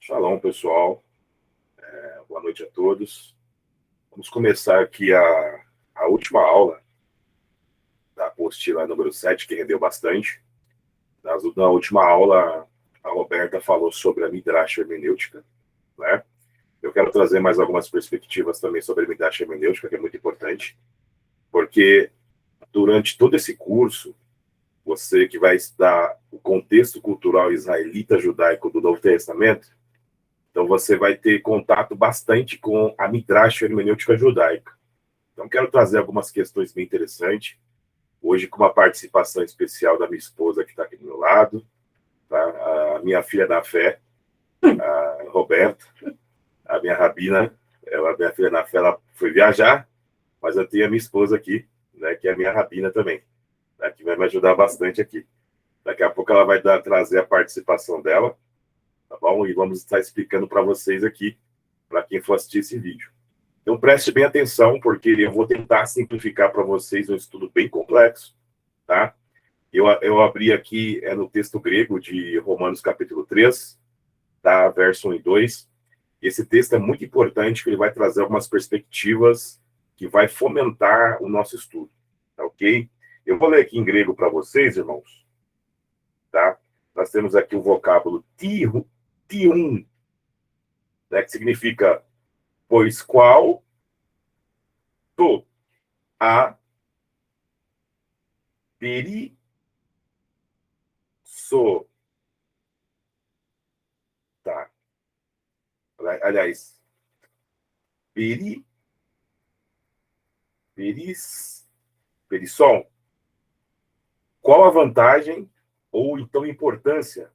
Shalom, pessoal. Boa noite a todos. Vamos começar aqui a última aula da apostila número 7, que rendeu bastante. Na última aula, a Roberta falou sobre a Midrash hermenêutica, né? Eu quero trazer mais algumas perspectivas também sobre a Midrash hermenêutica, que é muito importante, porque durante todo esse curso, você que vai estudar o contexto cultural israelita judaico do Novo Testamento, então você vai ter contato bastante com a Midrash hermenêutica judaica. Então quero trazer algumas questões bem interessantes, hoje com uma participação especial da minha esposa que está aqui do meu lado, tá? A minha filha da fé, a Roberta, a minha rabina, a minha filha da fé, ela foi viajar, mas eu tenho a minha esposa aqui, né, que é a minha rabina também, né, que vai me ajudar bastante aqui. Daqui a pouco ela vai trazer a participação dela, tá bom? E vamos estar explicando para vocês aqui, para quem for assistir esse vídeo. Então preste bem atenção, porque eu vou tentar simplificar para vocês um estudo bem complexo, tá? Eu abri aqui no texto grego de Romanos capítulo 3, tá? Verso 1 e 2. Esse texto é muito importante, que ele vai trazer algumas perspectivas que vai fomentar o nosso estudo, tá ok? Eu vou ler aqui em grego para vocês, irmãos, tá? Nós temos aqui o vocábulo tium, né, que significa pois qual, to, a, peri, so, tá? Aliás, peri, perisson. Qual a vantagem ou então importância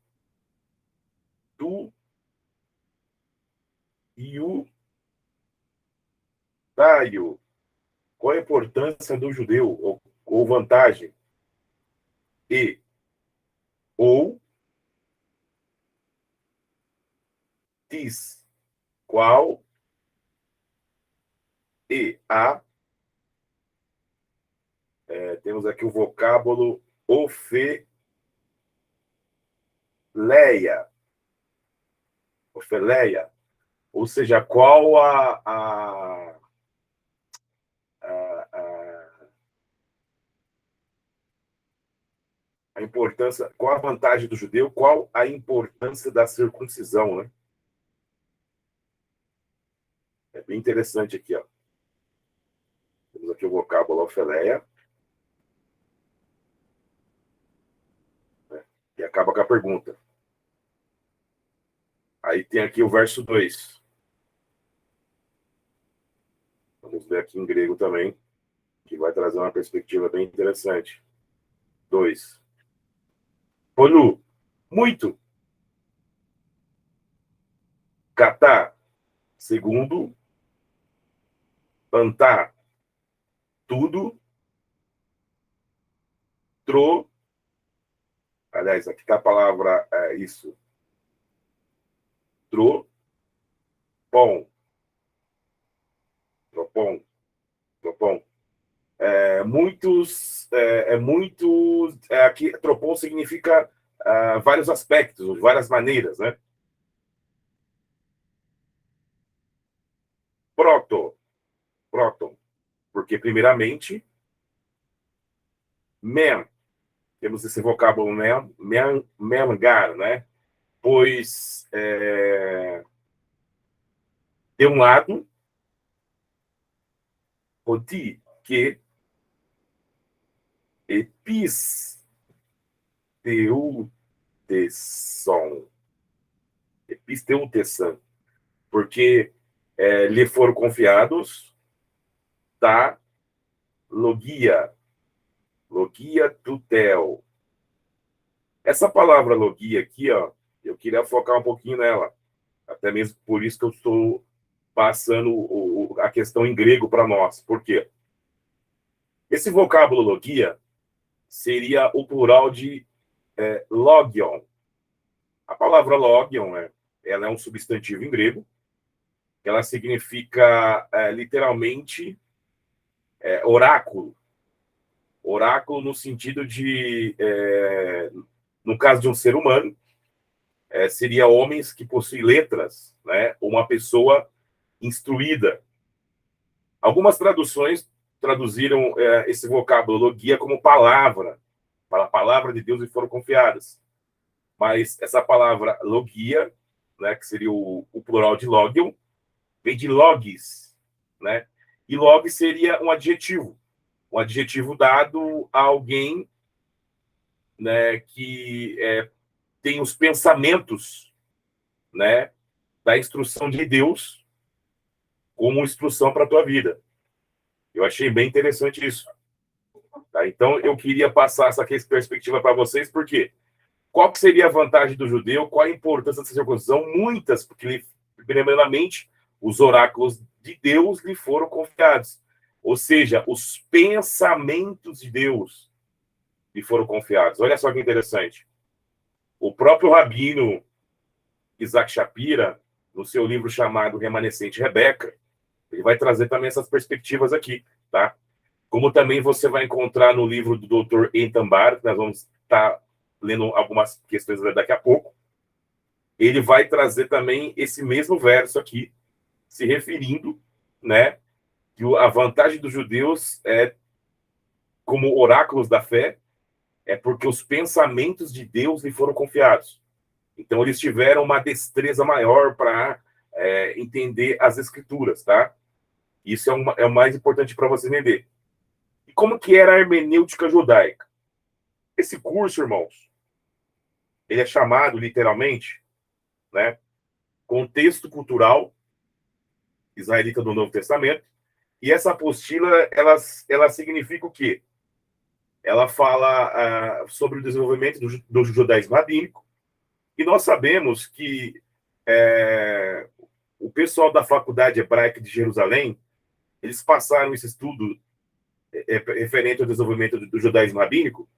do iudaio? Qual a importância do judeu ou vantagem? E ou tis, qual e a, temos aqui o vocábulo ofeleia, ofeleia, ou seja, qual a importância, qual a vantagem do judeu, qual a importância da circuncisão, né? É bem interessante aqui, ó. Temos aqui o vocábulo ofeleia, né? E acaba com a pergunta. Aí tem aqui o verso 2. Vamos ver aqui em grego também, que vai trazer uma perspectiva bem interessante. 2. Polu, muito. Catar, segundo. Pantar, tudo. Tro, aliás, aqui está a palavra isso. Tro, pom. Tropom, tropom. Aqui, tropom significa vários aspectos, várias maneiras, né? Próton, porque primeiramente, men, temos esse vocábulo mengar, né? Pois, de um lado, oti, que episteuteção, porque lhe foram confiados da logia tutel. Essa palavra logia aqui, ó, eu queria focar um pouquinho nela, até mesmo por isso que eu estou passando a questão em grego para nós. Por quê? Esse vocábulo logia seria o plural de logion. A palavra logion, ela é um substantivo em grego, ela significa literalmente oráculo. Oráculo no sentido de, no caso de um ser humano, seria homens que possuem letras, né? Uma pessoa instruída. Algumas traduções traduziram esse vocábulo logia como palavra, para a palavra de Deus e foram confiadas. Mas essa palavra logia, né, que seria o plural de logion, vem de logis, né? E log seria um adjetivo dado a alguém, né, que tem os pensamentos, né, da instrução de Deus como instrução para a tua vida. Eu achei bem interessante isso. Tá? Então, eu queria passar essa perspectiva para vocês, porque qual que seria a vantagem do judeu? Qual a importância dessa circuncisão? Muitas, porque, primeiramente, os oráculos de Deus lhe foram confiados. Ou seja, os pensamentos de Deus lhe foram confiados. Olha só que interessante. O próprio rabino Isaac Shapira, no seu livro chamado Remanescente Rebeca, ele vai trazer também essas perspectivas aqui, tá? Como também você vai encontrar no livro do Dr. Eitan Bar, que nós vamos estar lendo algumas questões daqui a pouco. Ele vai trazer também esse mesmo verso aqui, se referindo, né, que a vantagem dos judeus como oráculos da fé, é porque os pensamentos de Deus lhe foram confiados. Então, eles tiveram uma destreza maior para entender as escrituras, tá? Isso é o mais importante para você entender. E como que era a hermenêutica judaica? Esse curso, irmãos, ele é chamado, literalmente, né, Contexto Cultural Israelita do Novo Testamento. E essa apostila, ela significa o quê? Ela fala sobre o desenvolvimento do judaísmo rabínico. E nós sabemos que o pessoal da Faculdade Hebraica de Jerusalém, eles passaram esse estudo referente ao desenvolvimento do judaísmo rabínico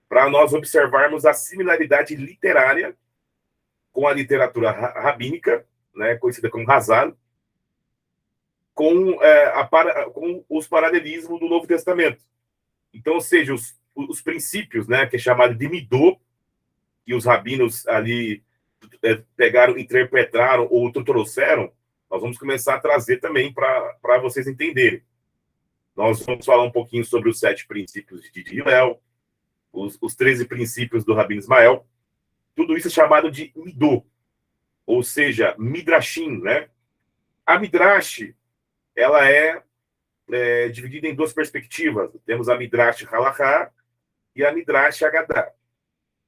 para nós observarmos a similaridade literária com a literatura rabínica, né, conhecida como Hazal, com os paralelismos do Novo Testamento. Então, ou seja, os princípios, né, que é chamado de Midô, que os rabinos ali pegaram, interpretaram ou trouxeram, nós vamos começar a trazer também para vocês entenderem. Nós vamos falar um pouquinho sobre os 7 princípios de Hillel, os 13 princípios do Rabino Ismael. Tudo isso é chamado de Midô, ou seja, Midrashim, né? A Midrash, ela é dividida em 2 perspectivas. Temos a Midrash Halachá e a Midrash Agadá.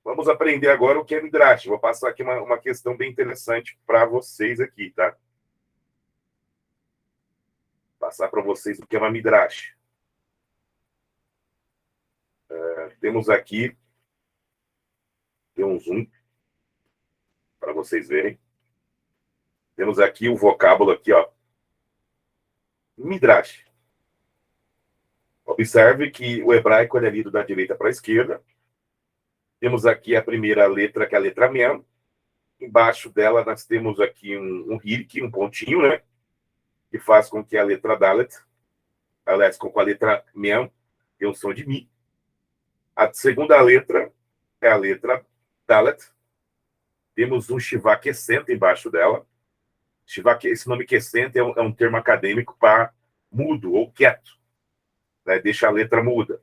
Vamos aprender agora o que é Midrash. Vou passar aqui uma questão bem interessante para vocês aqui, tá? Passar para vocês o que é uma Midrash. Temos aqui, tem um zoom para vocês verem. Temos aqui o vocábulo aqui, ó. Midrash. Observe que o hebraico é lido da direita para a esquerda. Temos aqui a primeira letra, que é a letra Mem. Embaixo dela nós temos aqui um hic, um pontinho, né? Que faz com que a letra Dalet, aliás, com a letra Mem, tenha um som de Mi. A segunda letra é a letra Dalet. Temos um Shivá quiescente embaixo dela. Shivá, esse nome quiescente é um termo acadêmico para mudo ou quieto, né? Deixa a letra muda.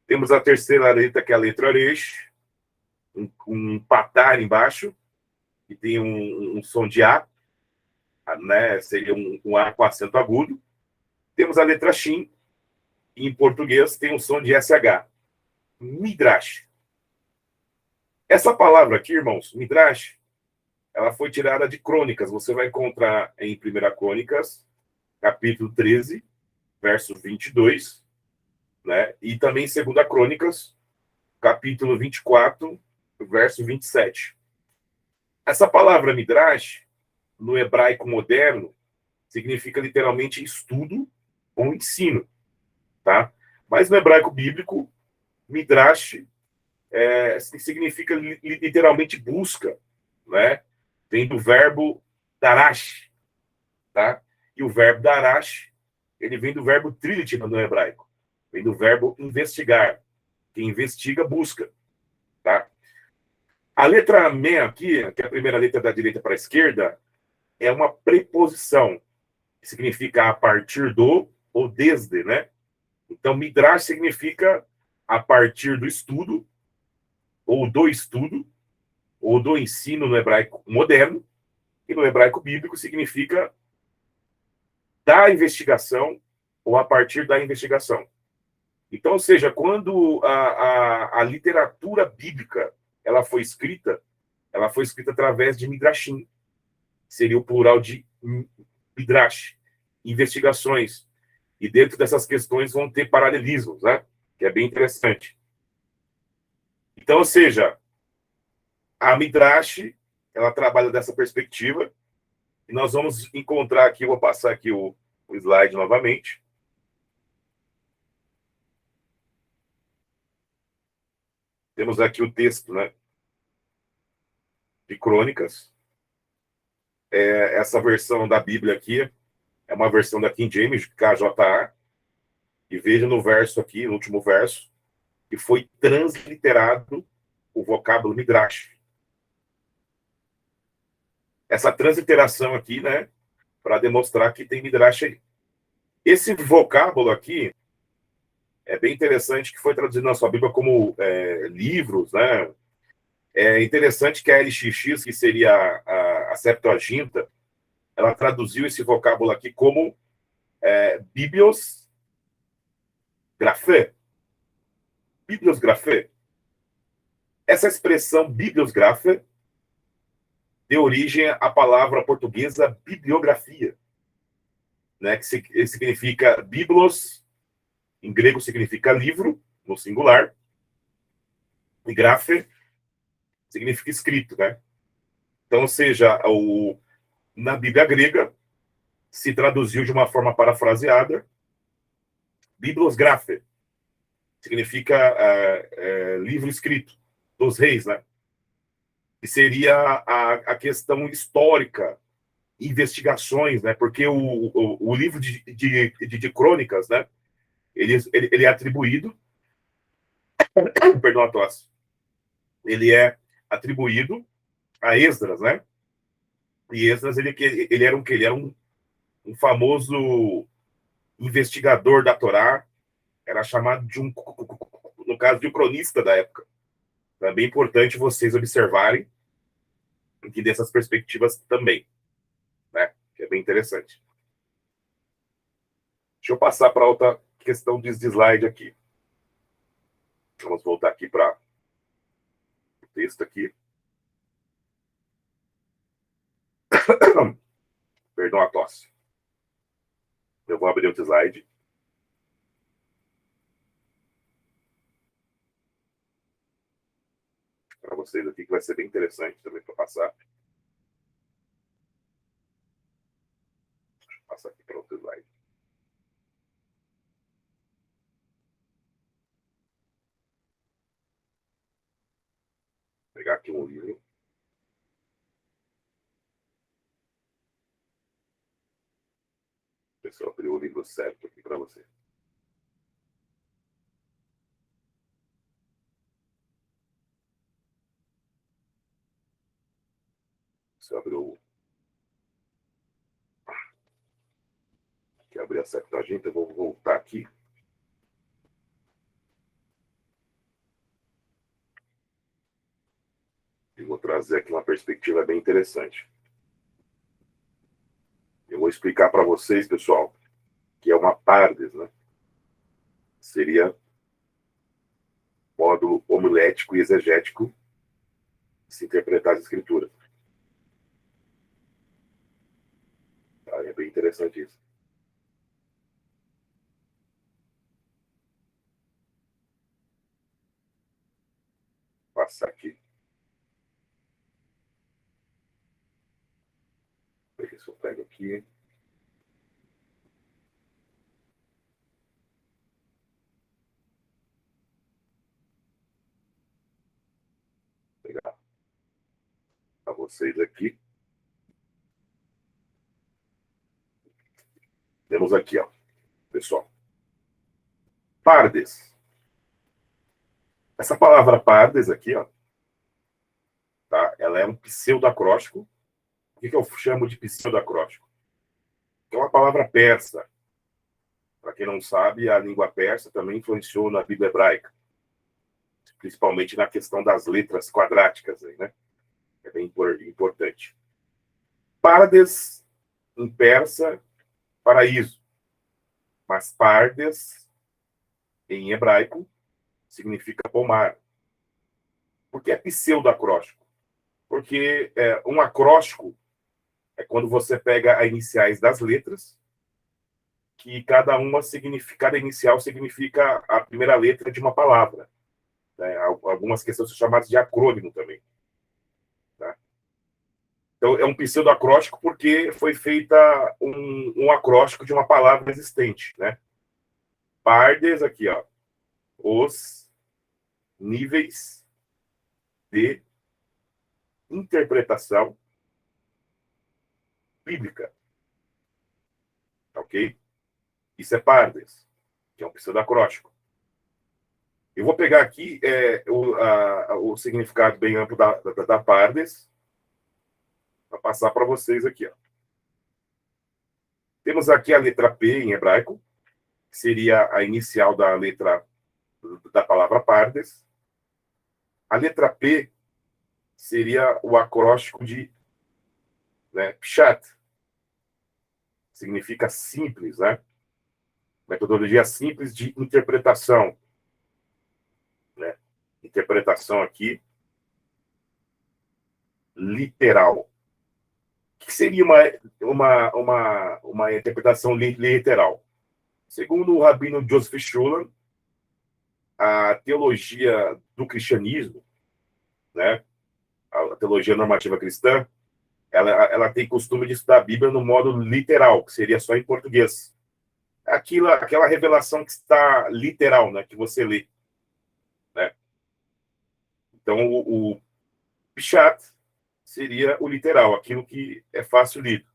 Temos a terceira letra, que é a letra Resh, um patar embaixo, que tem um som de A, né? Seria um A com acento agudo. Temos a letra Shin, e em português tem um som de SH. Midrash. Essa palavra aqui, irmãos, Midrash, ela foi tirada de Crônicas. Você vai encontrar em 1 Crônicas, capítulo 13, verso 22, né? E também em 2 Crônicas, capítulo 24, verso 27. Essa palavra Midrash, no hebraico moderno, significa literalmente estudo ou ensino, tá? Mas no hebraico bíblico, Midrash significa literalmente busca, né? Vem do verbo darash, tá? E o verbo darash, ele vem do verbo trility no hebraico. Vem do verbo investigar. Quem investiga, busca, tá? A letra men aqui, que é a primeira letra da direita para a esquerda, é uma preposição, que significa a partir do ou desde, né? Então, midrash significa a partir do estudo, ou do ensino no hebraico moderno, e no hebraico bíblico significa da investigação ou a partir da investigação. Então, ou seja, quando a literatura bíblica ela foi escrita através de midrashim, seria o plural de midrash, investigações. E dentro dessas questões vão ter paralelismos, né? Que é bem interessante. Então, ou seja, a midrash, ela trabalha dessa perspectiva, e nós vamos encontrar aqui, eu vou passar aqui o slide novamente. Temos aqui o texto, né, de Crônicas. Essa versão da Bíblia aqui é uma versão da King James, KJA. E veja no verso aqui, no último verso, que foi transliterado o vocábulo midrash. Essa transliteração aqui, né, para demonstrar que tem midrash aí. Esse vocábulo aqui é bem interessante, que foi traduzido na sua Bíblia como livros, né? É interessante que a LXX, que seria a Septuaginta, ela traduziu esse vocábulo aqui como Biblios Graphé. Biblios Graphé. Essa expressão Biblios Graphé deu origem à palavra portuguesa bibliografia, né? Que significa biblos, em grego significa livro, no singular, e graphe significa escrito, né? Então, ou seja, na Bíblia grega, se traduziu de uma forma parafraseada, Biblos Graphe, significa livro escrito, dos reis, né? Que seria a questão histórica, investigações, né? Porque o livro de crônicas, né? Ele é atribuído, perdão a tosse, ele é atribuído a Esdras, né? E Esdras, ele era um que? Ele era um famoso investigador da Torá, era chamado de no caso, de um cronista da época. Então, é bem importante vocês observarem que dessas perspectivas também, né? Que é bem interessante. Deixa eu passar para outra questão de slide aqui. Vamos voltar aqui para o texto aqui. Perdão a tosse. Eu vou abrir outro slide. Para vocês aqui, que vai ser bem interessante também para passar. Deixa eu passar aqui para outro slide. Vou pegar aqui um livro. Deixa eu abrir o livro certo aqui para você. Se eu abrir que abrir a Septuaginta, eu vou voltar aqui. E vou trazer aqui uma perspectiva bem interessante. Eu vou explicar para vocês, pessoal, que é uma pardes, né? Seria módulo homilético e exegético de se interpretar as escrituras. Tá? É bem interessante isso. Vou passar aqui. Vou ver se eu pego aqui. Vou pegar para vocês aqui. Temos aqui, ó, pessoal. Pardes. Essa palavra pardes aqui, ó, tá? Ela é um pseudoacróstico. O que eu chamo de pseudoacróstico? É uma palavra persa. Para quem não sabe, a língua persa também influenciou na Bíblia hebraica, principalmente na questão das letras quadráticas, aí, né? É bem importante. Pardes, em persa, paraíso. Mas pardes, em hebraico, significa pomar. Por que é pseudoacróstico? Porque um acróstico é quando você pega as iniciais das letras, que cada inicial significa a primeira letra de uma palavra. Né? Algumas questões são chamadas de acrônimo também. Tá? Então, é um pseudoacróstico porque foi feita um acróstico de uma palavra existente. Né? Pardes, aqui, ó, os níveis de interpretação bíblica. Ok? Isso é Pardes, que é um pseudoacróstico. Eu vou pegar aqui o significado bem amplo da Pardes para passar para vocês aqui. Ó. Temos aqui a letra P em hebraico, que seria a inicial da letra da palavra Pardes. A letra P seria o acróstico de, né, Pshat. Significa simples, né? Metodologia simples de interpretação. Né? Interpretação aqui literal. O que seria uma interpretação literal? Segundo o rabino Joseph Shulam, a teologia do cristianismo, né, a teologia normativa cristã, ela tem costume de estudar a Bíblia no modo literal, que seria só em português. Aquela revelação que está literal, né, que você lê. Né? Então, o Pshat seria o literal, aquilo que é fácil lido.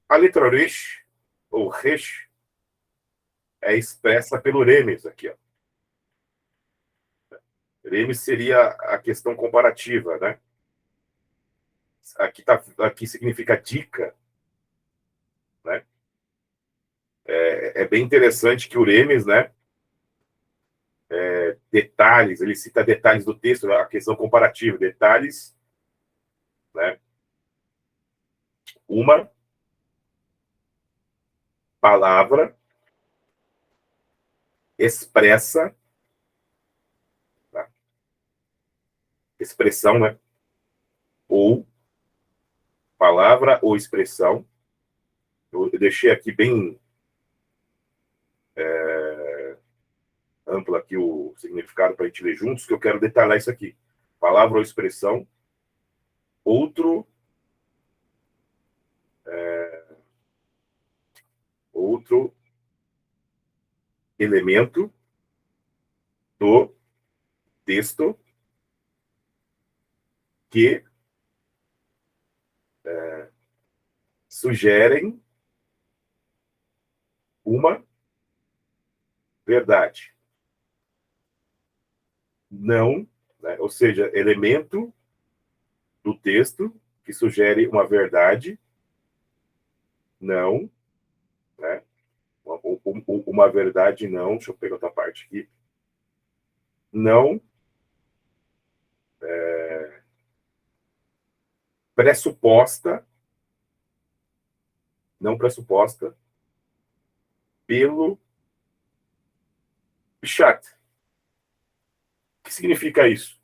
A letra Resh, ou Resh, é expressa pelo Remes aqui. Ó. Remes seria a questão comparativa, né? Aqui significa dica, né? É bem interessante que o Remes, né? Detalhes, ele cita detalhes do texto, a questão comparativa, detalhes, né? Uma palavra expressa, tá? Expressão, né? Ou palavra ou expressão. Eu deixei aqui bem amplo aqui o significado para a gente ler juntos, que eu quero detalhar isso aqui. Palavra ou expressão. Outro elemento do texto que sugerem uma verdade. Não, né? Ou seja, elemento do texto que sugere uma verdade, não, né? Uma verdade não, deixa eu pegar outra parte aqui, não pressuposta, não pressuposta pelo Pshat. O que significa isso?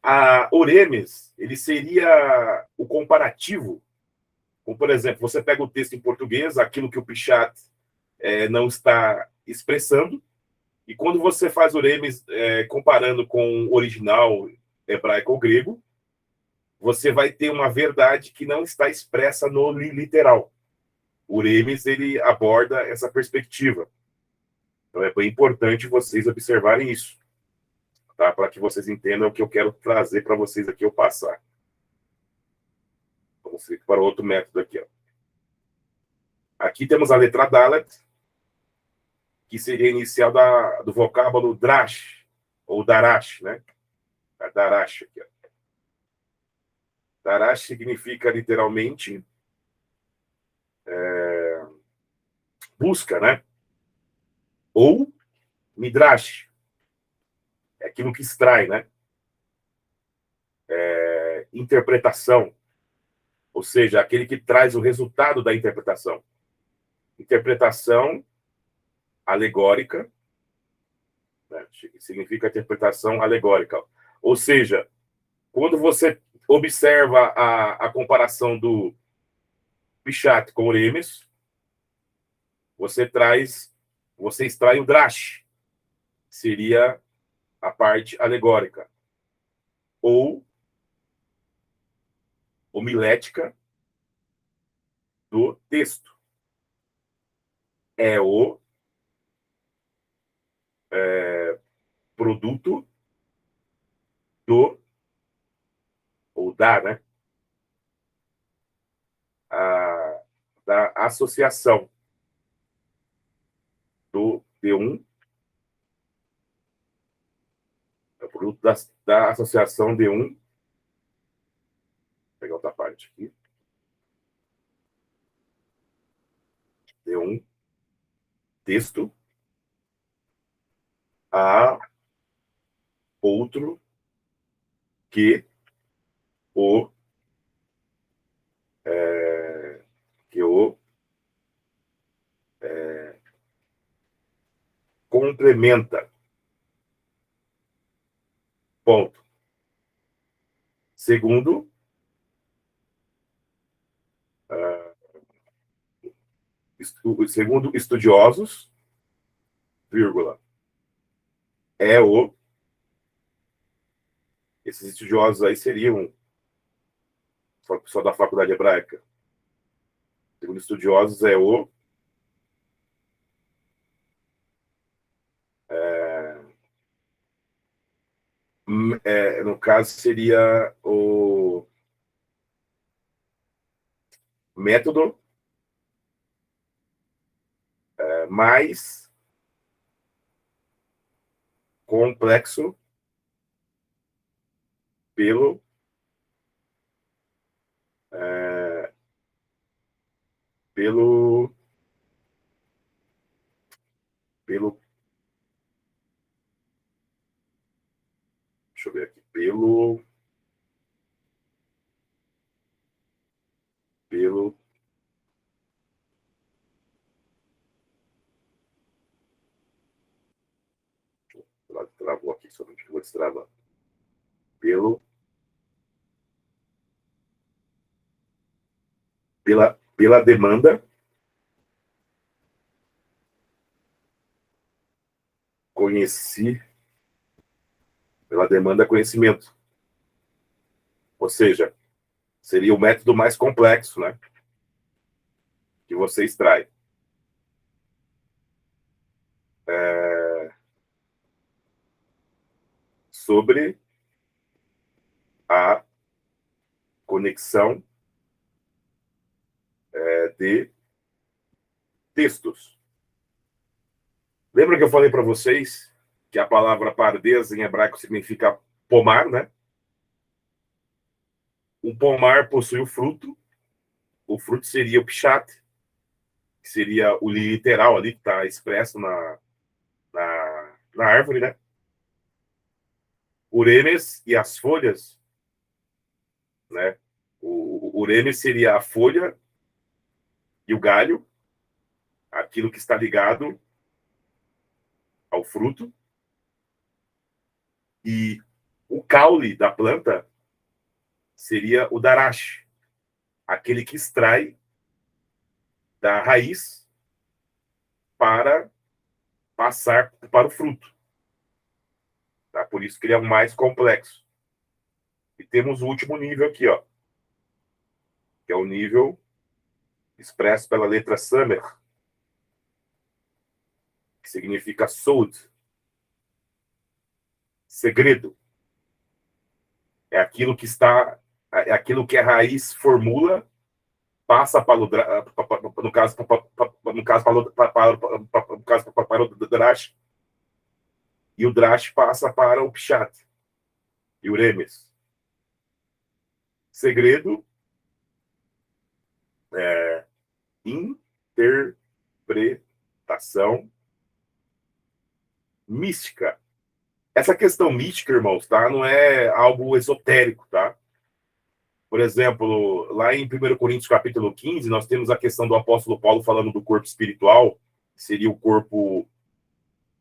A Oremes, ele seria o comparativo. Como, por exemplo, você pega o texto em português, aquilo que o Pshat não está expressando, e quando você faz Oremes comparando com o original hebraico ou grego, você vai ter uma verdade que não está expressa no literal. O Oremes, ele aborda essa perspectiva. Então, é bem importante vocês observarem isso, tá? Para que vocês entendam o que eu quero trazer para vocês aqui, eu passar. Vamos para outro método aqui. Ó. Aqui temos a letra Dalet, que seria a inicial do vocábulo Drash, ou Darash, né? A Darash aqui, ó. Darash significa literalmente busca, né? Ou Midrash, é aquilo que extrai, né? Interpretação, ou seja, aquele que traz o resultado da interpretação. Interpretação alegórica, né? Significa interpretação alegórica. Ou seja, quando você observa a comparação do Pichat com o Remes, você extrai o Drash, seria a parte alegórica, ou homilética do texto. É o produto do, ou da, né? Da associação do D1, é o produto da associação D1, vou pegar outra parte aqui, D1, texto, a outro que o que o complementa. Ponto. Segundo, segundo estudiosos, vírgula, é o. Esses estudiosos aí seriam só da faculdade hebraica. Segundo estudiosos, é o. No caso, seria o método mais complexo pelo pelo pelo deixa eu ver aqui, pelo travou aqui, só não vou destravar. Pela demanda conhecimento. Ou seja, seria o método mais complexo, né? Que você extrai. Sobre a conexão de textos. Lembra que eu falei para vocês que a palavra pardes em hebraico significa pomar, né? O pomar possui o fruto seria o pichat, que seria o literal ali, que está expresso na árvore, né? O remes e as folhas, né? O remes seria a folha e o galho, aquilo que está ligado ao fruto, e o caule da planta seria o darash, aquele que extrai da raiz para passar para o fruto. Tá? Por isso que ele é o mais complexo. E temos o último nível aqui, ó, que é o nível expresso pela letra Samer, que significa sod, segredo. É aquilo que a raiz formula, passa para o no caso para o drash, e o drash passa para o pichat. Iuremes. Segredo, interpretação mística. Essa questão mística, irmãos, tá? Não é algo esotérico, tá? Por exemplo, lá em 1 Coríntios capítulo 15, nós temos a questão do apóstolo Paulo falando do corpo espiritual, que seria o corpo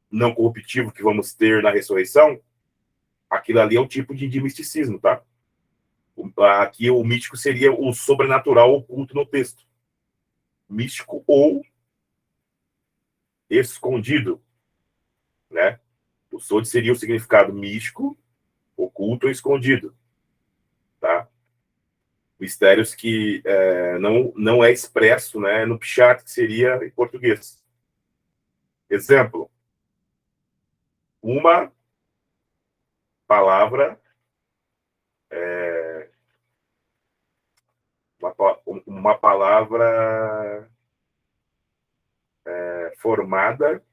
não corruptível que vamos ter na ressurreição. Aquilo ali é um tipo de misticismo, tá? Aqui o místico seria o sobrenatural oculto no texto. Místico ou escondido, né? O sod seria o significado místico, oculto ou escondido, tá? Mistérios que não é expresso, né, no pshat, que seria em português. Exemplo, uma palavra uma palavra formada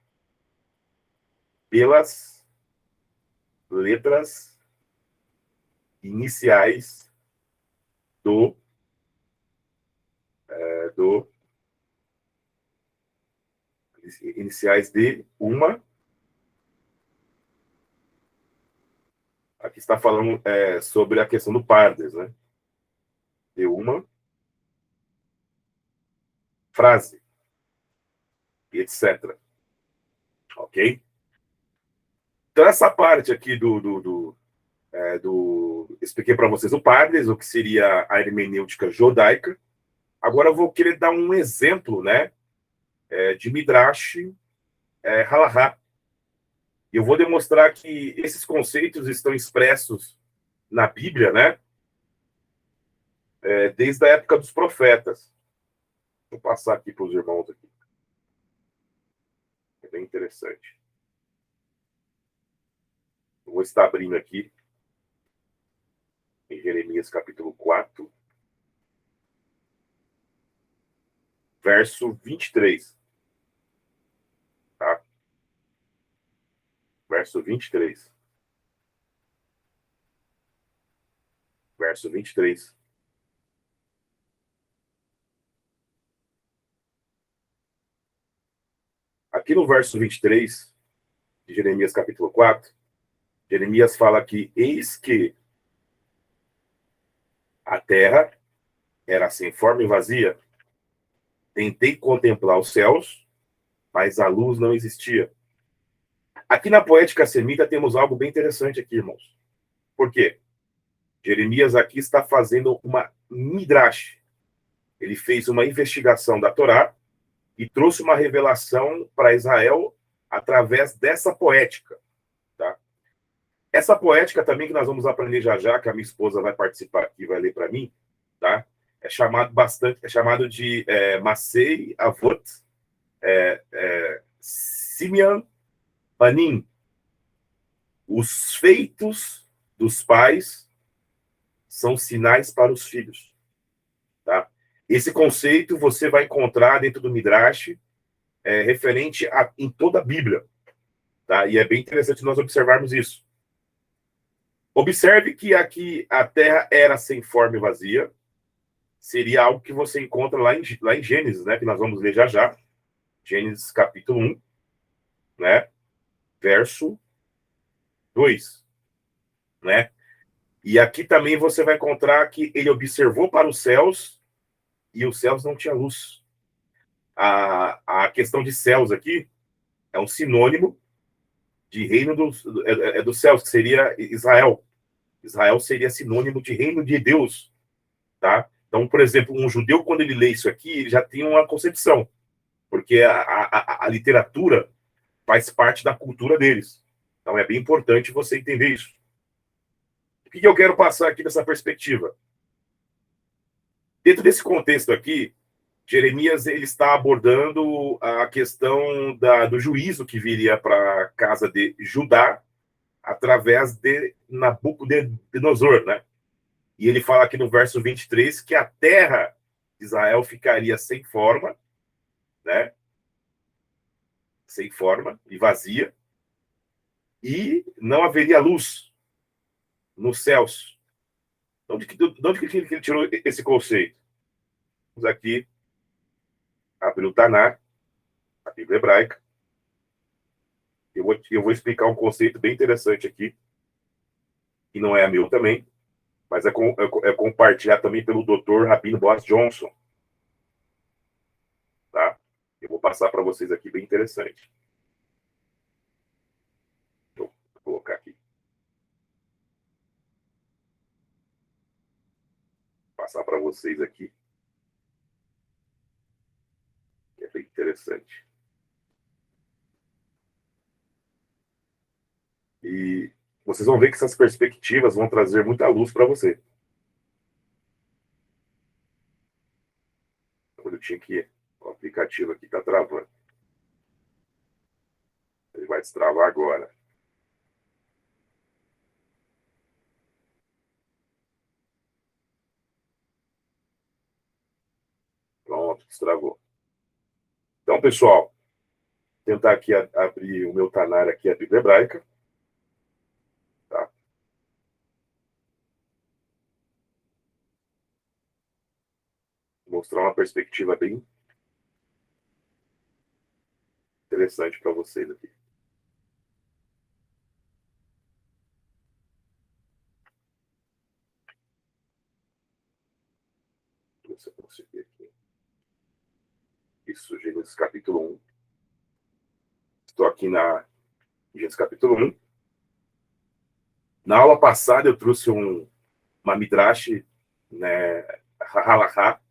pelas letras iniciais do iniciais de uma. Aqui está falando sobre a questão do Pardes, né? De uma frase, etc. Ok? Então, essa parte aqui expliquei para vocês o Pardes, o que seria a hermenêutica judaica. Agora eu vou querer dar um exemplo, né, de Midrash Halahá. Eu vou demonstrar que esses conceitos estão expressos na Bíblia, né, desde a época dos profetas. Vou passar aqui para os irmãos aqui. É bem interessante. Eu vou estar abrindo aqui em Jeremias capítulo 4, verso 23. Tá? Verso 23. Verso 23. Aqui no verso 23 de Jeremias capítulo 4, Jeremias fala que eis que a terra era sem forma e vazia. Tentei contemplar os céus, mas a luz não existia. Aqui na poética semita temos algo bem interessante aqui, irmãos. Por quê? Jeremias aqui está fazendo uma midrash. Ele fez uma investigação da Torá e trouxe uma revelação para Israel através dessa poética. Tá? Essa poética também que nós vamos aprender já já, que a minha esposa vai participar aqui, vai ler para mim, tá? É chamado de Masei Avot Simeon Banim. Os feitos dos pais são sinais para os filhos. Tá? Esse conceito você vai encontrar dentro do Midrash, referente em toda a Bíblia. Tá? E é bem interessante nós observarmos isso. Observe que aqui a terra era sem forma e vazia. Seria algo que você encontra lá em Gênesis, né? Que nós vamos ler já já. Gênesis capítulo 1, né? Verso 2. Né? E aqui também você vai encontrar que ele observou para os céus e os céus não tinham luz. A questão de céus aqui é um sinônimo de reino dos céus, que seria Israel. Israel seria sinônimo de reino de Deus. Tá? Então, por exemplo, um judeu, quando ele lê isso aqui, ele já tem uma concepção, porque a literatura faz parte da cultura deles. Então, é bem importante você entender isso. O que eu quero passar aqui nessa perspectiva? Dentro desse contexto aqui, Jeremias ele está abordando a questão do juízo que viria para a casa de Judá através de Nabucodonosor, né? E ele fala aqui no verso 23 que a terra de Israel ficaria sem forma, né? Sem forma e vazia, e não haveria luz. nos céus. De onde que ele tirou esse conceito? Vamos aqui abrir o Taná, a Bíblia hebraica. Eu vou explicar um conceito bem interessante aqui, que não é meu também, mas é compartilhado também pelo Dr. Rabino Boaz Johnson. Tá? Eu vou passar para vocês aqui, bem interessante. Vou colocar aqui. Passar para vocês aqui. Que é bem interessante. E vocês vão ver que essas perspectivas vão trazer muita luz para você. Quando eu tinha que... O aplicativo aqui está travando. Ele vai destravar agora. Pronto, destravou. Então, pessoal, tentar aqui abrir o meu Tanar aqui, a Bíblia hebraica. Tá? Mostrar uma perspectiva bem interessante para vocês aqui. Se eu conseguir aqui. Isso, Gênesis capítulo 1. Estou aqui na Gênesis capítulo 1. Na aula passada eu trouxe uma midrash, né, halachá,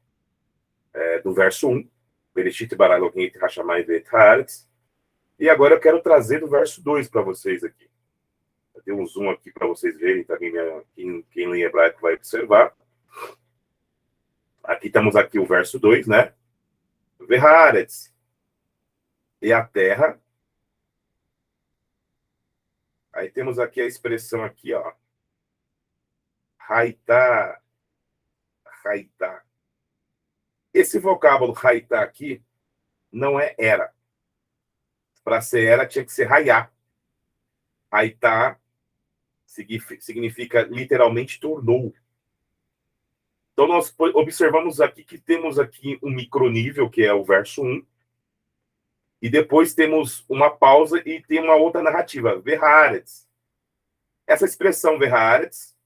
do verso 1. Bereshit bara Elohim et hashamayim ve'et haaretz. E agora eu quero trazer do verso 2 para vocês aqui. Eu tenho um zoom aqui para vocês verem, também quem lê hebraico vai observar. Aqui estamos aqui o verso 2, né? Ve'haaretz. E a terra. Aí temos aqui a expressão aqui, ó. Haitá. Haitá. Esse vocábulo haitá aqui não é era. Para ser era, tinha que ser hayá. Haitá significa literalmente tornou. Então, nós observamos aqui que temos aqui um micronível, que é o verso 1, e depois temos uma pausa e tem uma outra narrativa, Ve'haaretz. Essa expressão Ve'haaretz,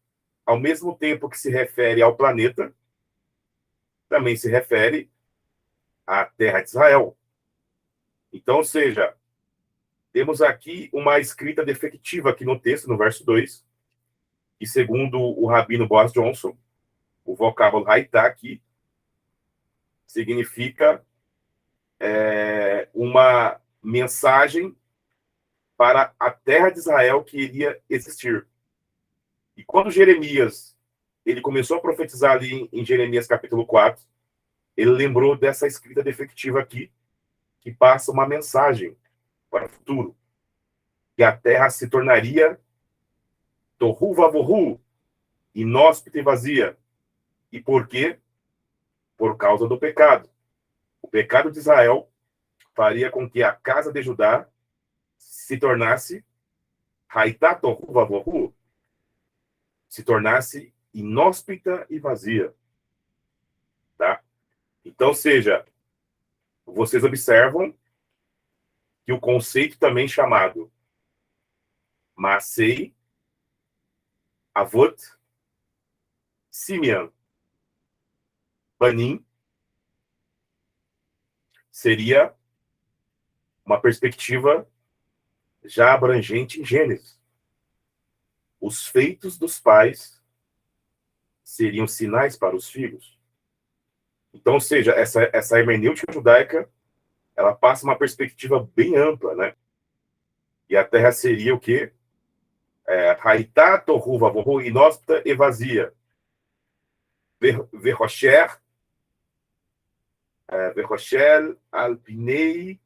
ao mesmo tempo que se refere ao planeta, também se refere à terra de Israel. Então, ou seja, temos aqui uma escrita defectiva aqui no texto, no verso 2, e segundo o Rabino Boaz Johnson, o vocábulo haitá aqui significa uma mensagem para a terra de Israel que iria existir. E quando Jeremias ele começou a profetizar ali em Jeremias capítulo 4, ele lembrou dessa escrita defectiva aqui, que passa uma mensagem para o futuro, que a terra se tornaria tohu vavohu, inóspita e vazia. E por quê? Por causa do pecado. O pecado de Israel faria com que a casa de Judá se tornasse haitá tohu vavohu, se tornasse inóspita e vazia. Tá? Então, seja, vocês observam que o conceito também chamado Maasei, Avot, Simeon, Banim, seria uma perspectiva já abrangente em Gênesis. Os feitos dos pais seriam sinais para os filhos. Então, ou seja, essa hermenêutica judaica, ela passa uma perspectiva bem ampla, né? E a terra seria o quê? Haitá, tohu, vavohu, inóspita e vazia. Verrocher, Verrochel, Alpinei,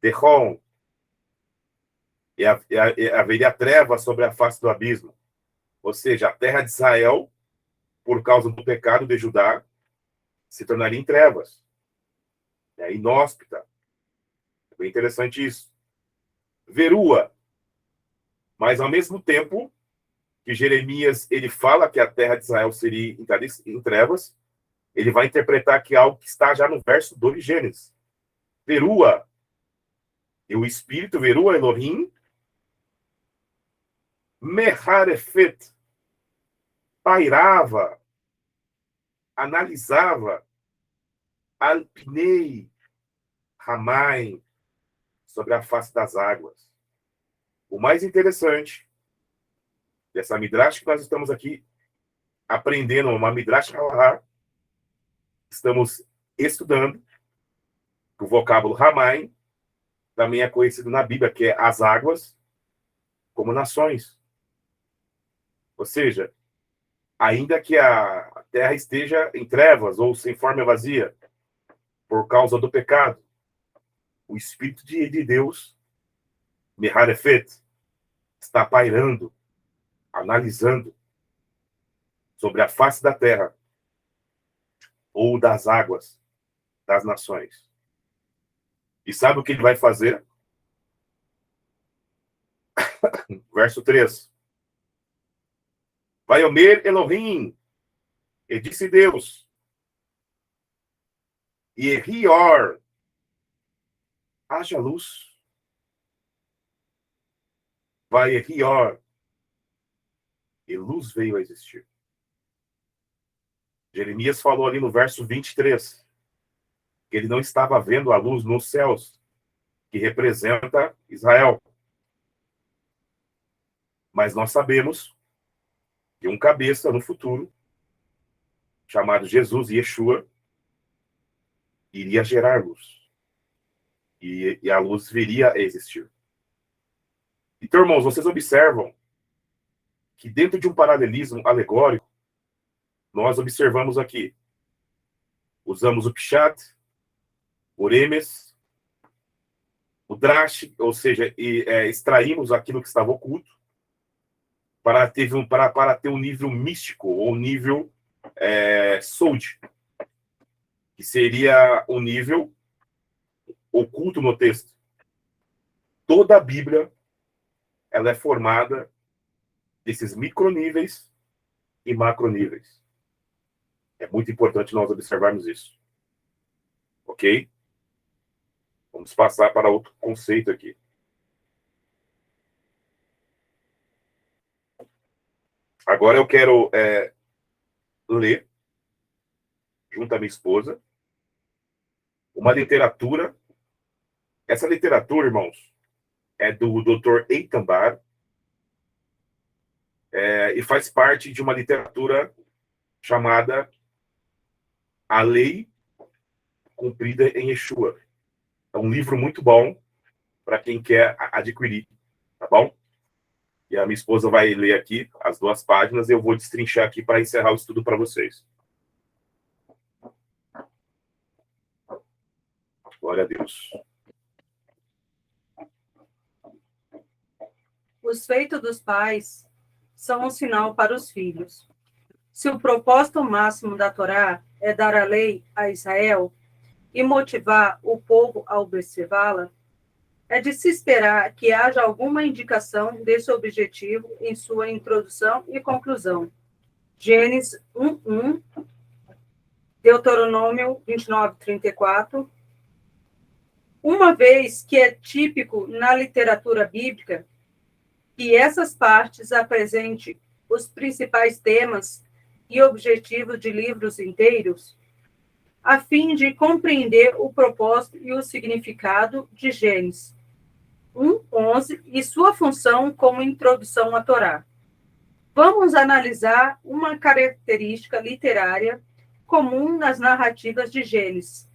Terron. E haveria treva sobre a face do abismo. Ou seja, a terra de Israel, por causa do pecado de Judá, se tornaria em trevas. Inóspita. É bem interessante isso. Verua. Mas, ao mesmo tempo, que Jeremias ele fala que a terra de Israel seria em trevas, ele vai interpretar que algo que está já no verso 2 de Gênesis. Verua, e o Espírito, Verua Elohim, Meharefet, pairava, analisava, Alpinei, Ramai, sobre a face das águas. O mais interessante dessa midrash que nós estamos aqui aprendendo, uma midrash halahá, estamos estudando o vocábulo Ramai, também é conhecido na Bíblia, que é as águas, como nações. Ou seja, ainda que a terra esteja em trevas ou sem forma vazia, por causa do pecado, o Espírito de Deus, Meharefet, está pairando, analisando sobre a face da terra ou das águas das nações. E sabe o que ele vai fazer? Verso 3. Vai Omer Elohim, e disse Deus, e Rior, haja luz. Vai Rior, e luz veio a existir. Jeremias falou ali no verso 23, que ele não estava vendo a luz nos céus, que representa Israel. Mas nós sabemos que um cabeça no futuro, chamado Jesus, Yeshua, iria gerar luz. E a luz viria a existir. Então, irmãos, vocês observam que dentro de um paralelismo alegórico, nós observamos aqui, usamos o Pshat, o Remes, o Drash, ou seja, extraímos aquilo que estava oculto para ter um nível místico, ou um nível Sod, que seria um nível oculto no texto. Toda a Bíblia ela é formada desses microníveis e macroníveis. É muito importante nós observarmos isso. Ok? Vamos passar para outro conceito aqui. Agora eu quero ler, junto à minha esposa, uma literatura. Essa literatura, irmãos, é do Dr. Eitan Bar, e faz parte de uma literatura chamada A Lei Cumprida em Yeshua. É um livro muito bom para quem quer adquirir, tá bom? E a minha esposa vai ler aqui as 2 páginas e eu vou destrinchar aqui para encerrar o estudo para vocês. Glória a Deus. Os feitos dos pais são um sinal para os filhos. Se o propósito máximo da Torá é dar a lei a Israel e motivar o povo a observá-la, é de se esperar que haja alguma indicação desse objetivo em sua introdução e conclusão. Gênesis 1:1, Deuteronômio 29:34. Uma vez que é típico na literatura bíblica que essas partes apresentem os principais temas e objetivos de livros inteiros, a fim de compreender o propósito e o significado de Gênesis 1:11 e sua função como introdução à Torá. Vamos analisar uma característica literária comum nas narrativas de Gênesis.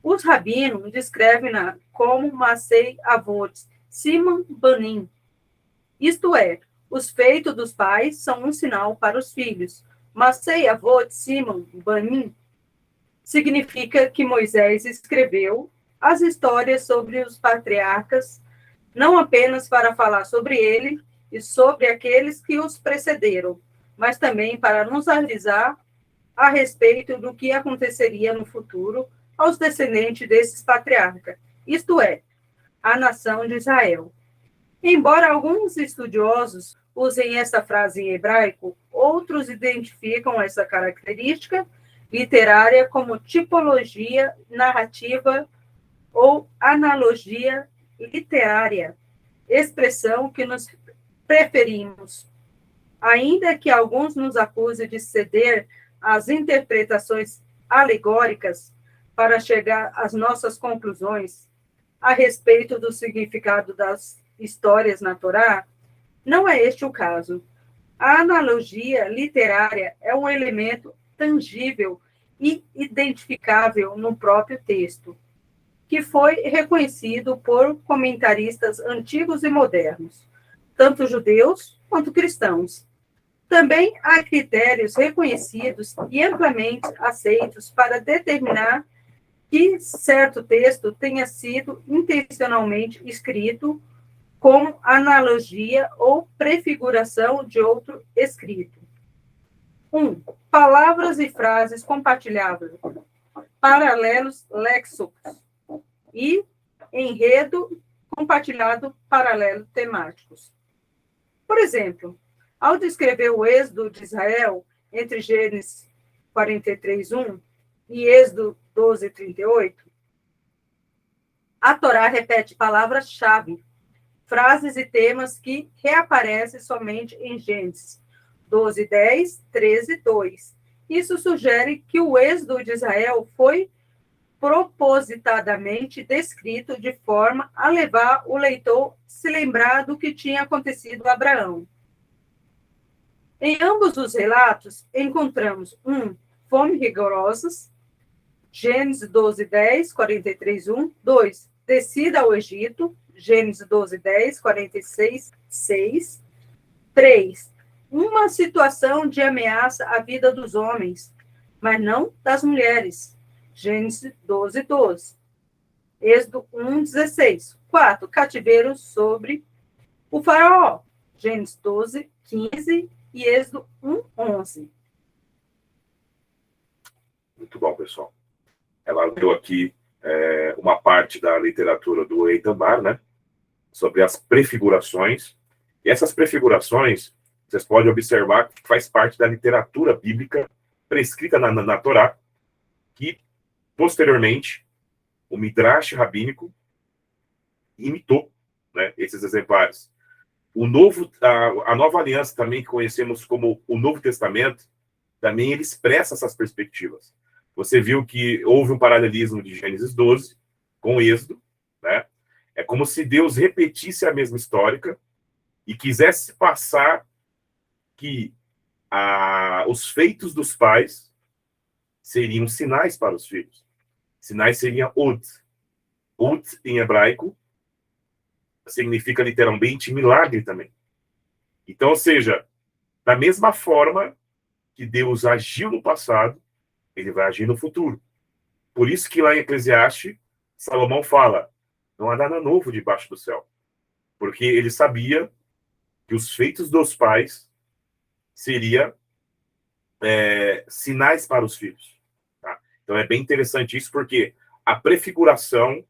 Os rabinos descrevem-na como Masei Avot, Siman Banim. Isto é, os feitos dos pais são um sinal para os filhos. Masei Avot, Siman Banim significa que Moisés escreveu as histórias sobre os patriarcas, não apenas para falar sobre ele e sobre aqueles que os precederam, mas também para nos avisar a respeito do que aconteceria no futuro aos descendentes desses patriarcas, isto é, a nação de Israel. Embora alguns estudiosos usem essa frase em hebraico, outros identificam essa característica literária como tipologia narrativa ou analogia literária, expressão que nos preferimos. Ainda que alguns nos acusem de ceder às interpretações alegóricas para chegar às nossas conclusões a respeito do significado das histórias na Torá, não é este o caso. A analogia literária é um elemento tangível e identificável no próprio texto, que foi reconhecido por comentaristas antigos e modernos, tanto judeus quanto cristãos. Também há critérios reconhecidos e amplamente aceitos para determinar que certo texto tenha sido intencionalmente escrito como analogia ou prefiguração de outro escrito. 1. Palavras e frases compartilhadas, paralelos léxicos e enredo compartilhado paralelo temáticos. Por exemplo, ao descrever o êxodo de Israel entre Gênesis 43:1 e Êxodo 12:38, a Torá repete palavras-chave, frases e temas que reaparecem somente em Gênesis 12:10, 13:2. Isso sugere que o êxodo de Israel foi propositadamente descrito de forma a levar o leitor a se lembrar do que tinha acontecido a Abraão. Em ambos os relatos, encontramos 1. Fome rigorosas, Gênesis 12:10, 43:1. 2. Descida ao Egito, Gênesis 12:10, 46:6. 3. Uma situação de ameaça à vida dos homens, mas não das mulheres, Gênesis 12:12. Êxodo 1:16. 4. Cativeiro sobre o faraó, Gênesis 12:15 e Êxodo 1:11. Muito bom, pessoal. Ela leu aqui uma parte da literatura do Eitamar, né? Sobre as prefigurações. E essas prefigurações, vocês podem observar que faz parte da literatura bíblica prescrita na Torá, que, posteriormente, o Midrash rabínico imitou, né, esses exemplares. A Nova Aliança, também que conhecemos como o Novo Testamento, também ele expressa essas perspectivas. Você viu que houve um paralelismo de Gênesis 12 com Êxodo, né? É como se Deus repetisse a mesma história e quisesse passar que os feitos dos pais seriam sinais para os filhos. Sinais seriam od. Od, em hebraico, significa literalmente milagre também. Então, ou seja, da mesma forma que Deus agiu no passado, ele vai agir no futuro. Por isso que lá em Eclesiastes, Salomão fala, não há nada novo debaixo do céu. Porque ele sabia que os feitos dos pais seriam sinais para os filhos. Tá? Então é bem interessante isso, porque a prefiguração,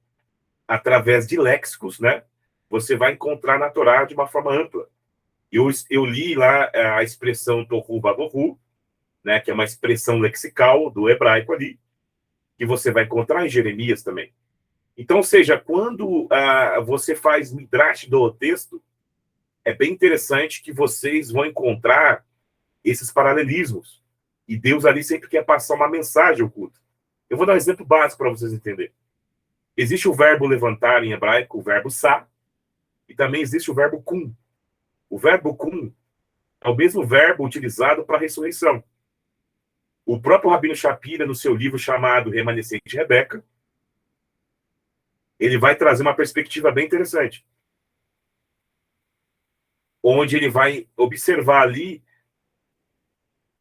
através de léxicos, né, você vai encontrar na Torá de uma forma ampla. Eu li lá a expressão tohu vabohu, né, que é uma expressão lexical do hebraico ali, que você vai encontrar em Jeremias também. Então, ou seja, quando você faz midrash do texto, é bem interessante que vocês vão encontrar esses paralelismos. E Deus ali sempre quer passar uma mensagem oculta. Eu vou dar um exemplo básico para vocês entenderem. Existe o verbo levantar em hebraico, o verbo sa, e também existe o verbo kum. O verbo kum é o mesmo verbo utilizado para a ressurreição. O próprio Rabino Shapira, no seu livro chamado Remanescente de Rebeca, ele vai trazer uma perspectiva bem interessante, onde ele vai observar ali,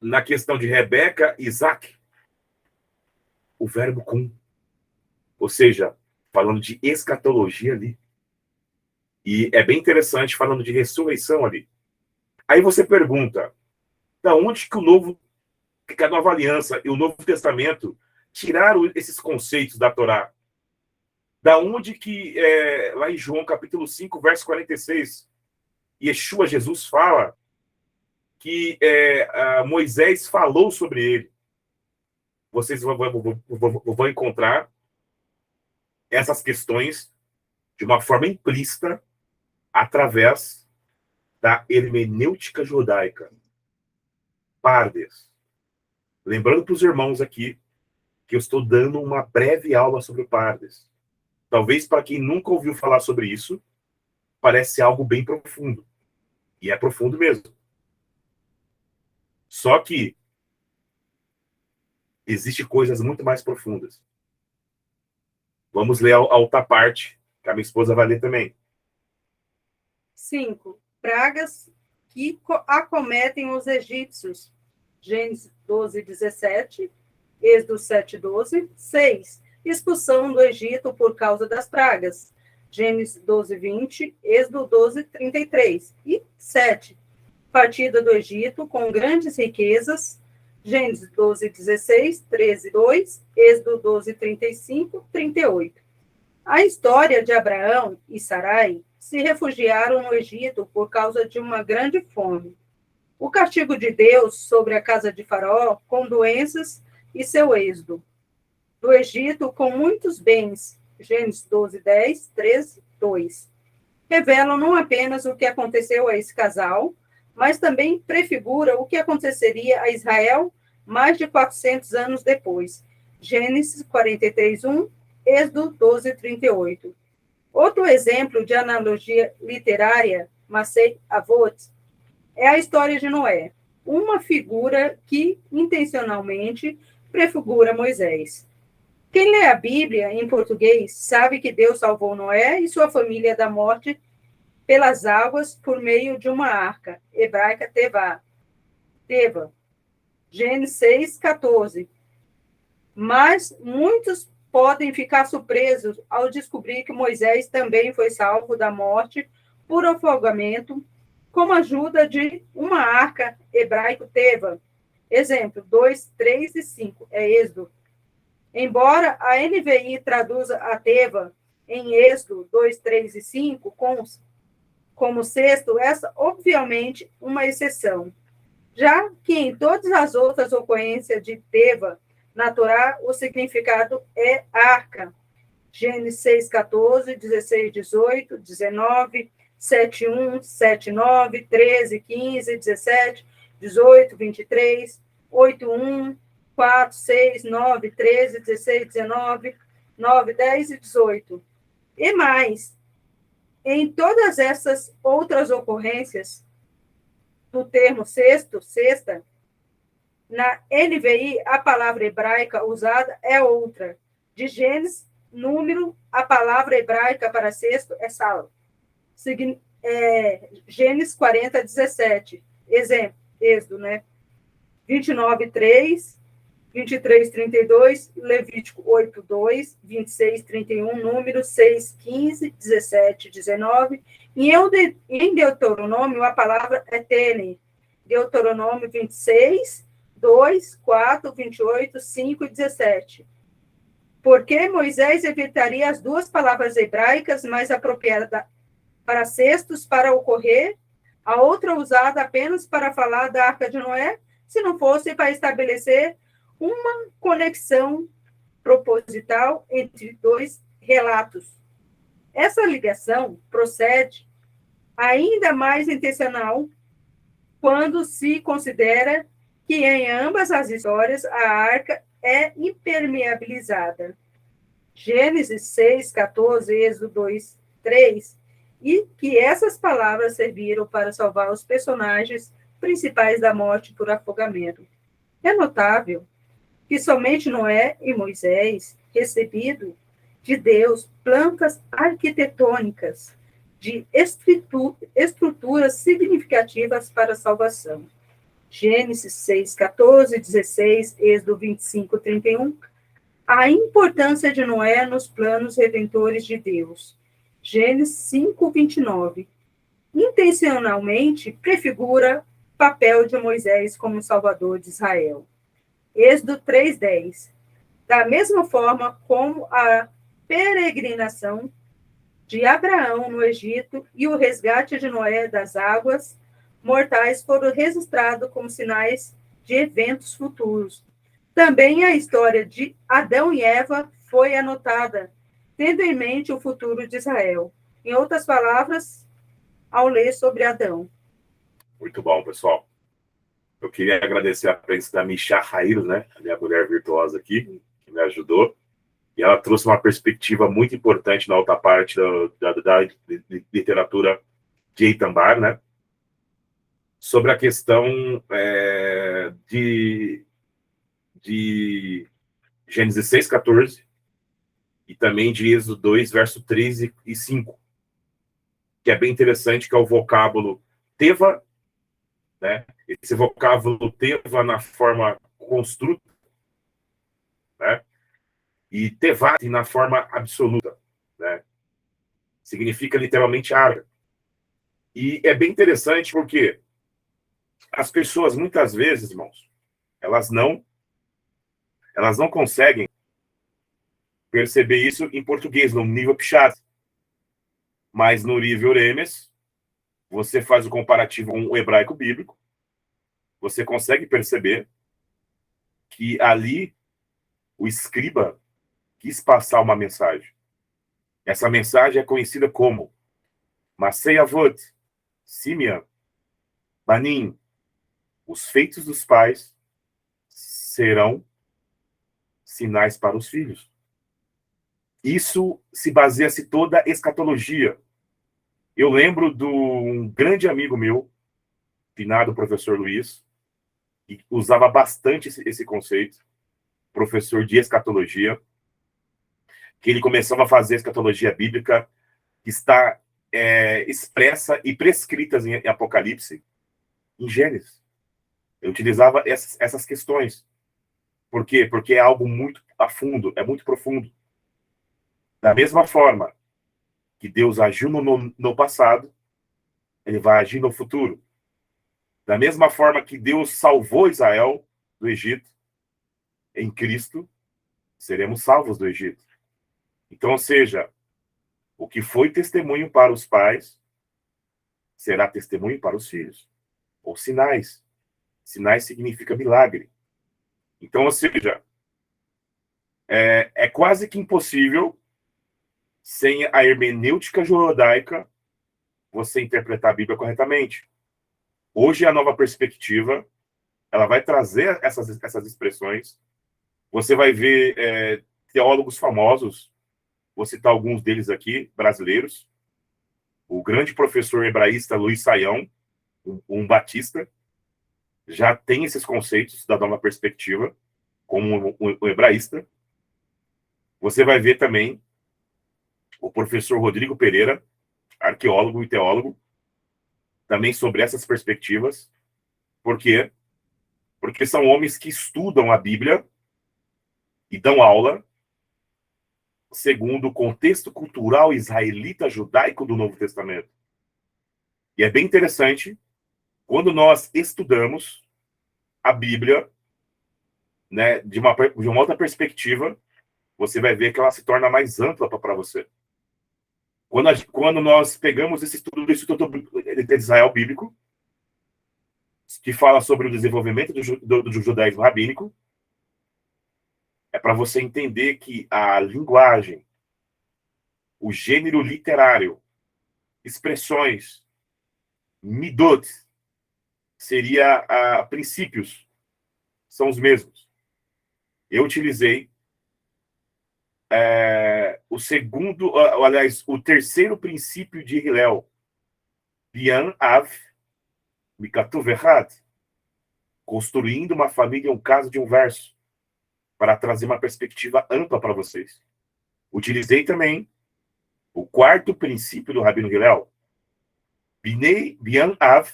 na questão de Rebeca e Isaac, o verbo kum. Ou seja, falando de escatologia ali. E é bem interessante falando de ressurreição ali. Aí você pergunta, da onde que a Nova Aliança e o Novo Testamento tiraram esses conceitos da Torá? Da onde que, lá em João capítulo 5, verso 46, Yeshua, Jesus, fala que Moisés falou sobre ele. Vocês vão encontrar essas questões de uma forma implícita através da hermenêutica judaica. Pardes. Lembrando para os irmãos aqui que eu estou dando uma breve aula sobre o Pardes. Talvez para quem nunca ouviu falar sobre isso, parece algo bem profundo. E é profundo mesmo. Só que existem coisas muito mais profundas. Vamos ler a outra parte, que a minha esposa vai ler também. 5. Pragas que acometem os egípcios. Gênesis 12, 17. Êxodo 7, 12. 6. Expulsão do Egito por causa das pragas. Gênesis 12, 20. Êxodo 12, 33. E 7. Partida do Egito com grandes riquezas. Gênesis 12, 16, 13, 2. Êxodo 12, 35, 38. A história de Abraão e Sarai se refugiaram no Egito por causa de uma grande fome. O castigo de Deus sobre a casa de Faraó com doenças e seu êxodo. Do Egito com muitos bens. Gênesis 12, 10, 13, 2. Revelam não apenas o que aconteceu a esse casal, mas também prefigura o que aconteceria a Israel mais de 400 anos depois. Gênesis 43, 1, Êxodo 12, 38. Outro exemplo de analogia literária, Massey Avot, é a história de Noé, uma figura que intencionalmente prefigura Moisés. Quem lê a Bíblia em português sabe que Deus salvou Noé e sua família da morte pelas águas por meio de uma arca, hebraica Teva. Gênesis 6, 14. Mas muitos podem ficar surpresos ao descobrir que Moisés também foi salvo da morte por afogamento com a ajuda de uma arca hebraico Teva. Exemplo 2, 3 e 5, é Êxodo. Embora a NVI traduza a Teva em Êxodo 2, 3 e 5 como sexto, essa obviamente uma exceção, já que em todas as outras ocorrências de Teva, na Torá, o significado é arca. Gênesis 6, 14, 16, 18, 19, 7, 1, 7, 9, 13, 15, 17, 18, 23, 8, 1, 4, 6, 9, 13, 16, 19, 9, 10 e 18. E mais, em todas essas outras ocorrências do termo sexto, sexta, na NVI, a palavra hebraica usada é outra. De Gênesis, número, a palavra hebraica para sexto é sal. Gênesis 40, 17. Exemplo, Êxodo, né? 29, 3, 23, 32, Levítico 8, 2, 26, 31, número 6, 15, 17, 19. E em Deuteronômio, a palavra é tene. Deuteronômio 26, 2, 4, 28, 5 e 17. Porque Moisés evitaria as duas palavras hebraicas mais apropriadas para cestos para ocorrer, a outra usada apenas para falar da Arca de Noé, se não fosse para estabelecer uma conexão proposital entre dois relatos. Essa ligação procede ainda mais intencional quando se considera que em ambas as histórias a arca é impermeabilizada. Gênesis 6, 14, Êxodo 2, 3, e que essas palavras serviram para salvar os personagens principais da morte por afogamento. É notável que somente Noé e Moisés recebido de Deus plantas arquitetônicas de estruturas significativas para a salvação. Gênesis 6, 14, 16, Êxodo 25, 31. A importância de Noé nos planos redentores de Deus. Gênesis 5, 29. Intencionalmente prefigura o papel de Moisés como salvador de Israel. Êxodo 3, 10. Da mesma forma como a peregrinação de Abraão no Egito e o resgate de Noé das águas mortais foram registrados como sinais de eventos futuros. Também a história de Adão e Eva foi anotada, tendo em mente o futuro de Israel. Em outras palavras, ao ler sobre Adão. Muito bom, pessoal. Eu queria agradecer a presença da Michá Raíro, né? A minha mulher virtuosa aqui, que me ajudou. E ela trouxe uma perspectiva muito importante na outra parte da literatura de Eitambar, né? Sobre a questão de Gênesis 6:14 e também de Êxodo 2, verso 3 e 5, que é bem interessante, que é o vocábulo teva, né? Esse vocábulo teva na forma construta, né? E tevati na forma absoluta, né? Significa literalmente área. E é bem interessante porque as pessoas, muitas vezes, irmãos, elas não conseguem perceber isso em português, no nível Pichat. Mas no nível Remes, você faz o comparativo com o hebraico bíblico, você consegue perceber que ali o escriba quis passar uma mensagem. Essa mensagem é conhecida como Masei Avot, Simeon, Banim. Os feitos dos pais serão sinais para os filhos. Isso se baseia-se toda a escatologia. Eu lembro de um grande amigo meu, finado professor Luiz, que usava bastante esse conceito, professor de escatologia, que ele começava a fazer escatologia bíblica, que está expressa e prescrita em Apocalipse, em Gênesis. Eu utilizava essas questões. Por quê? Porque é algo muito a fundo, é muito profundo. Da mesma forma que Deus agiu no passado, ele vai agir no futuro. Da mesma forma que Deus salvou Israel do Egito, em Cristo, seremos salvos do Egito. Então, ou seja, o que foi testemunho para os pais, será testemunho para os filhos. Ou sinais. Sinais significa milagre. Então, ou seja, é quase que impossível, sem a hermenêutica judaica, você interpretar a Bíblia corretamente. Hoje, a nova perspectiva, ela vai trazer essas expressões. Você vai ver teólogos famosos, vou citar alguns deles aqui, brasileiros. O grande professor hebraísta Luiz Saião, um batista, já tem esses conceitos da nova perspectiva, como um hebraísta. Você vai ver também o professor Rodrigo Pereira, arqueólogo e teólogo, também sobre essas perspectivas. Por quê? Porque são homens que estudam a Bíblia e dão aula segundo o contexto cultural israelita judaico do Novo Testamento. E é bem interessante quando nós estudamos a Bíblia, né, de uma outra perspectiva, você vai ver que ela se torna mais ampla para você. Quando nós pegamos esse estudo do Instituto de Israel Bíblico, que fala sobre o desenvolvimento do judaísmo rabínico, é para você entender que a linguagem, o gênero literário, expressões, midot, seria princípios, são os mesmos. Eu utilizei o terceiro princípio de Hillel, Bian Av Mikatuv Echad, construindo uma família, um caso de um verso, para trazer uma perspectiva ampla para vocês. Utilizei também o quarto princípio do Rabino Hillel, Bian Av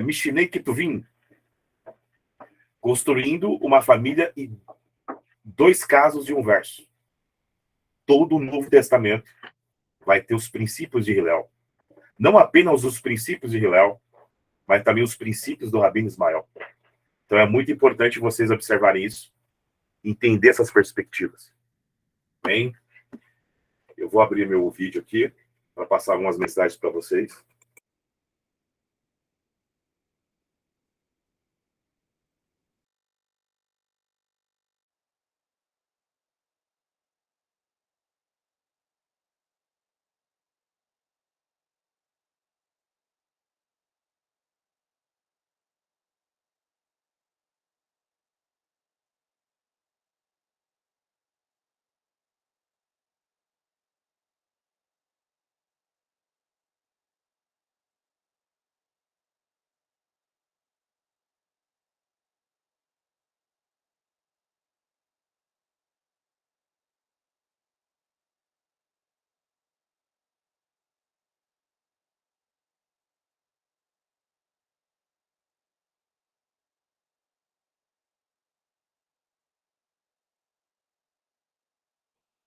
Mishnei Ketuvim, construindo uma família e dois casos de um verso. Todo o Novo Testamento vai ter os princípios de Hillel. Não apenas os princípios de Hillel, mas também os princípios do Rabino Ismael. Então é muito importante vocês observarem isso, entender essas perspectivas. Bem, Eu vou abrir meu vídeo aqui para passar algumas mensagens para vocês.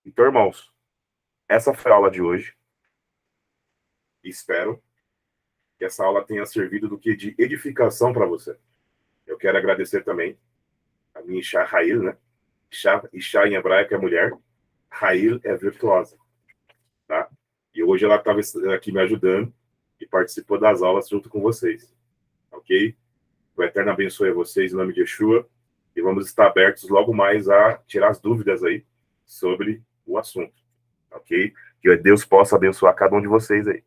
Então, irmãos, essa foi a aula de hoje. Espero que essa aula tenha servido do que de edificação para você. Eu quero agradecer também a minha Ishá Rail, né? Ishá em hebraico é mulher, Rail é virtuosa, tá? E hoje ela estava aqui me ajudando e participou das aulas junto com vocês, ok? O Eterno abençoe vocês em nome de Yeshua e vamos estar abertos logo mais a tirar as dúvidas aí sobre o assunto, ok? Que Deus possa abençoar cada um de vocês aí.